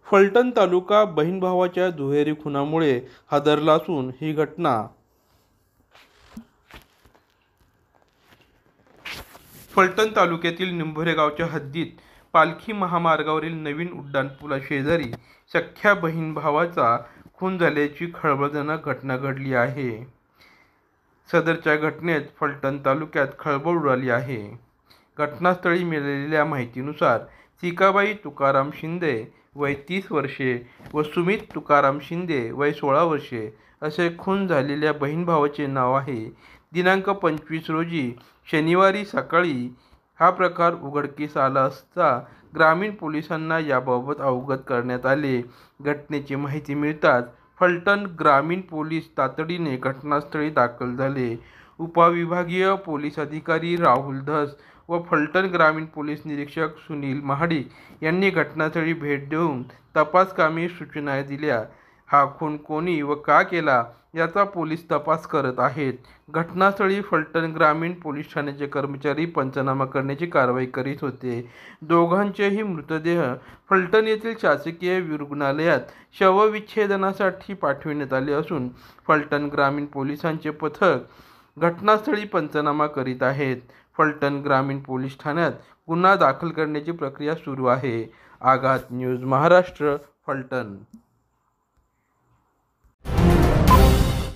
फलटण तालुका बहीण भावाच्या दुहेरी खुनामुळे हादरला असून ही घटना फलटण तालुक्यातील निंभोरे गावच्या हद्दीत पालखी महामार्गावरील नवीन उड्डाणपुला शेजारी सख्ख्या बहीण भावाचा खून झाल्याची खळबळजनक घटना घडली आहे। सदरच्या घटनेत फलटण तालुक्यात खळबळ उडाली आहे। घटनास्थळी मिळालेल्या माहितीनुसार सीकाबाई तुकाराम शिंदे वय 30 वर्षे व सुमित तुकाराम शिंदे वय 16 वर्षे असे खून झालेल्या बहीण भावाचे नाव आहे। दिनांक 25 रोजी शनिवारी सकाळी हा प्रकार उघडकीस आला असता ग्रामीण पोलिसांना याबाबत अवगत करण्यात आले। घटनेची माहिती मिळताच फलटण ग्रामीण पोलीस तातडीने घटनास्थळी दाखल झाले। उपविभागीय पोलीस अधिकारी राहुल धस व फलटण ग्रामीण पोलीस निरीक्षक सुनील महाडिक यांनी घटनास्थळी भेट देऊन तपासकामी सूचना दिल्या। हा खून कोणी व का केला याचा पोलीस तपास करत आहेत। घटनास्थळी फलटण ग्रामीण पोलीस ठाण्याचे कर्मचारी पंचनामा करण्याची कारवाई करीत होते। दोघांचेही मृतदेह फलटण येथील शासकीय रुग्णालयात शवविच्छेदनासाठी पाठविण्यात आले असून फलटण ग्रामीण पोलिसांचे पथक घटनास्थळी पंचनामा करीत आहेत। फलटण ग्रामीण पोलीस ठाण्यात गुन्हा दाखल करण्याची प्रक्रिया सुरू आहे। आघात न्यूज महाराष्ट्र, फलटण।